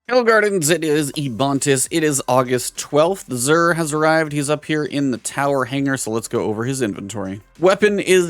Hello Gardens, it is Ebontis. It is August 12th. Xur has arrived. He's up here in the tower hangar, so let's go over his inventory. Weapon is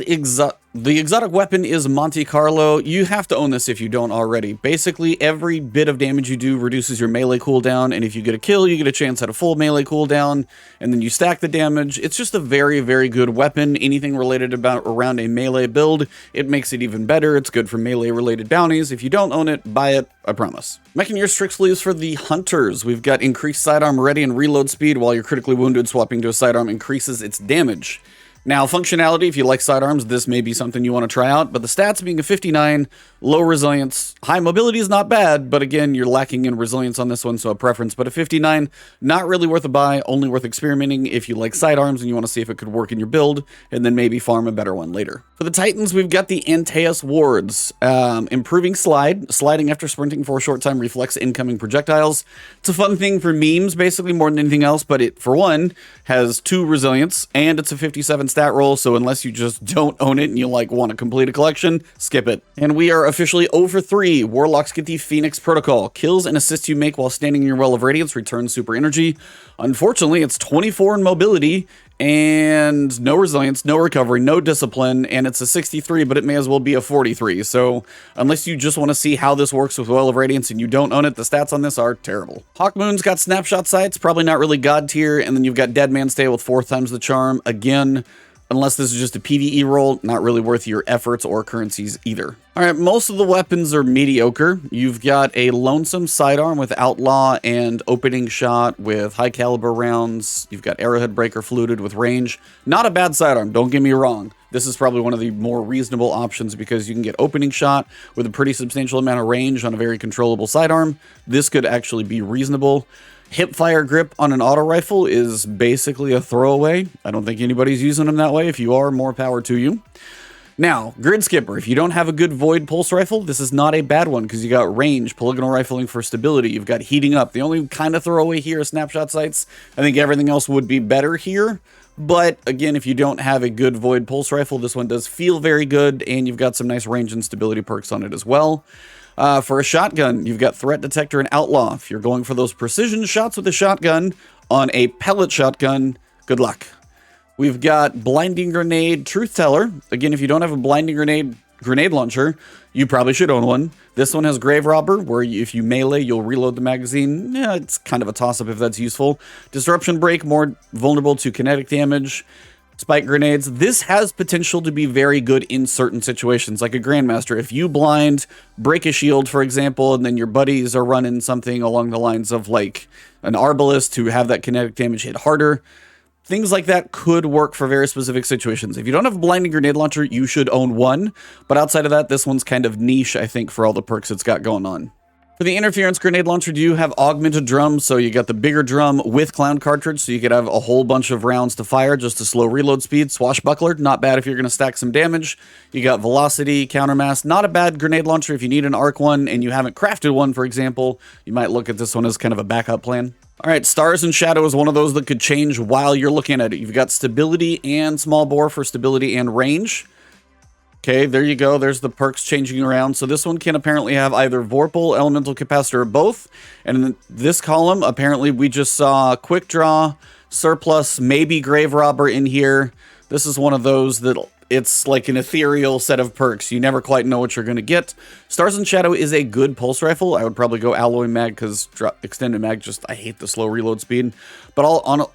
the exotic weapon is Monte Carlo. You have to own this if you don't already. Basically, every bit of damage you do reduces your melee cooldown, and if you get a kill, you get a chance at a full melee cooldown, and then you stack the damage. It's just a very, very good weapon. Anything related around a melee build, it makes it even better. It's good for melee-related bounties. If you don't own it, buy it, I promise. Mechaneer Tricksleeves for the Hunters. We've got increased sidearm ready and reload speed while you're critically wounded. Swapping to a sidearm increases its damage. Now, functionality, if you like sidearms, this may be something you want to try out, but the stats being a 59, low resilience, high mobility is not bad, but again, you're lacking in resilience on this one, so a preference, but a 59, not really worth a buy, only worth experimenting if you like sidearms and you want to see if it could work in your build, and then maybe farm a better one later. For the Titans, we've got the Anteus wards. Improving sliding after sprinting for a short time reflects incoming projectiles. It's a fun thing for memes, basically, more than anything else, but it, for one, has 2 resilience, and it's a 57 stat roll, so unless you just don't own it and you want to complete a collection, skip it. And we are officially 0 for 3. Warlocks get the Phoenix Protocol. Kills and assists you make while standing in your Well of Radiance return super energy. Unfortunately, it's 24 in mobility and no resilience, no recovery, no discipline, and it's a 63, but it may as well be a 43. So unless you just want to see how this works with Well of Radiance and you don't own it, the stats on this are terrible. Hawkmoon's got snapshot sights, probably not really god tier, and then you've got Dead Man Stay with 4 times the charm. Again, unless this is just a PvE roll, not really worth your efforts or currencies either. All right, most of the weapons are mediocre. You've got a lonesome sidearm with outlaw and opening shot with high caliber rounds. You've got arrowhead breaker fluted with range. Not a bad sidearm, don't get me wrong. This is probably one of the more reasonable options because you can get opening shot with a pretty substantial amount of range on a very controllable sidearm. This could actually be reasonable. Hipfire grip on an auto rifle is basically a throwaway. I don't think anybody's using them that way. If you are, more power to you. Now, Grid Skipper. If you don't have a good Void Pulse rifle, this is not a bad one because you got range, polygonal rifling for stability. You've got heating up. The only kind of throwaway here is snapshot sights. I think everything else would be better here. But again, if you don't have a good Void Pulse rifle, this one does feel very good, and you've got some nice range and stability perks on it as well. For a shotgun, you've got Threat Detector and Outlaw. If you're going for those precision shots with a shotgun on a pellet shotgun, good luck. We've got Blinding Grenade, Truth Teller. Again, if you don't have a Blinding Grenade launcher, you probably should own one. This one has Grave Robber, where if you melee, you'll reload the magazine. Yeah, it's kind of a toss-up if that's useful. Disruption Break, more vulnerable to kinetic damage. Spike grenades. This has potential to be very good in certain situations, like a Grandmaster. If you blind, break a shield, for example, and then your buddies are running something along the lines of like an Arbalist to have that kinetic damage hit harder, things like that could work for very specific situations. If you don't have a blinding grenade launcher, you should own one. But outside of that, this one's kind of niche, I think, for all the perks it's got going on. For the interference grenade launcher, you have augmented drums, so you got the bigger drum with clown cartridge, so you could have a whole bunch of rounds to fire, just to slow reload speed. Swashbuckler, not bad if you're going to stack some damage. You got velocity, countermass, not a bad grenade launcher if you need an arc one and you haven't crafted one, for example. You might look at this one as kind of a backup plan. All right, Stars and Shadow is one of those that could change while you're looking at it. You've got stability and small bore for stability and range. Okay, there you go. There's the perks changing around. So this one can apparently have either Vorpal, Elemental Capacitor, or both. And in this column, apparently we just saw Quick Draw, Surplus, maybe Grave Robber in here. This is one of those that it's like an ethereal set of perks. You never quite know what you're going to get. Stars and Shadow is a good pulse rifle. I would probably go Alloy Mag because Extended Mag, I hate the slow reload speed. But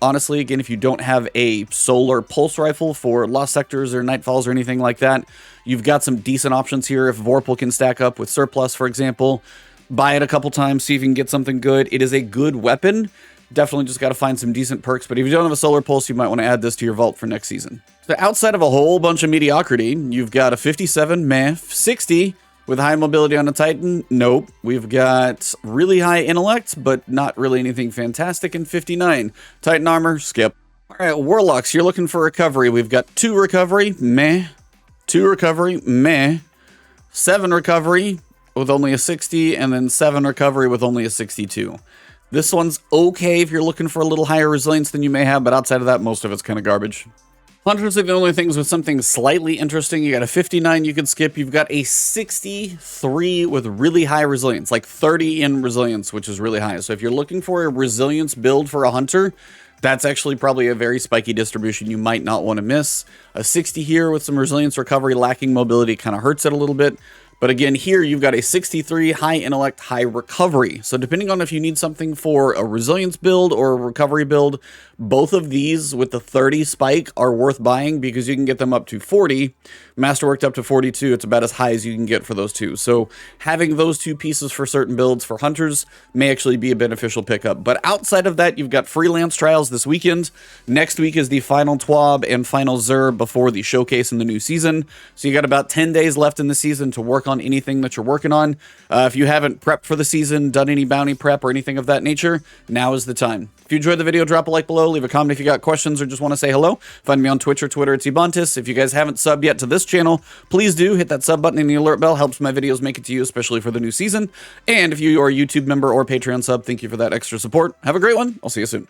honestly, again, if you don't have a solar pulse rifle for Lost Sectors or Nightfalls or anything like that, you've got some decent options here. If Vorpal can stack up with Surplus, for example, buy it a couple times, see if you can get something good. It is a good weapon. Definitely just got to find some decent perks. But if you don't have a solar pulse, you might want to add this to your vault for next season. So outside of a whole bunch of mediocrity, you've got a 57, meh, 60 with high mobility on a Titan. Nope. We've got really high intellect, but not really anything fantastic, and 59. Titan armor, skip. All right, Warlocks, you're looking for recovery. We've got 2 recovery, meh. 2 recovery, meh. 7 recovery with only a 60, and then 7 recovery with only a 62. This one's okay if you're looking for a little higher resilience than you may have, but outside of that, most of it's kind of garbage. Hunters are the only things with something slightly interesting. You got a 59 you can skip. You've got a 63 with really high resilience, like 30 in resilience, which is really high. So if you're looking for a resilience build for a hunter, that's actually probably a very spiky distribution you might not want to miss. A 60 here with some resilience recovery, lacking mobility kind of hurts it a little bit. But again, here you've got a 63, high intellect, high recovery. So depending on if you need something for a resilience build or a recovery build, both of these with the 30 spike are worth buying because you can get them up to 40. Masterworked up to 42, it's about as high as you can get for those two. So having those two pieces for certain builds for hunters may actually be a beneficial pickup. But outside of that, you've got freelance trials this weekend. Next week is the final TWAB and final Xur before the showcase in the new season. So you got about 10 days left in the season to work on anything that you're working on. If you haven't prepped for the season, done any bounty prep or anything of that nature, now is the time. If you enjoyed the video, drop a like below, leave a comment if you got questions or just want to say hello. Find me on Twitch or Twitter, it's Ebontis. If you guys haven't subbed yet to this channel, please do hit that sub button and the alert bell. Helps my videos make it to you, especially for the new season. And if you are a YouTube member or Patreon sub, thank you for that extra support. Have a great one. I'll see you soon.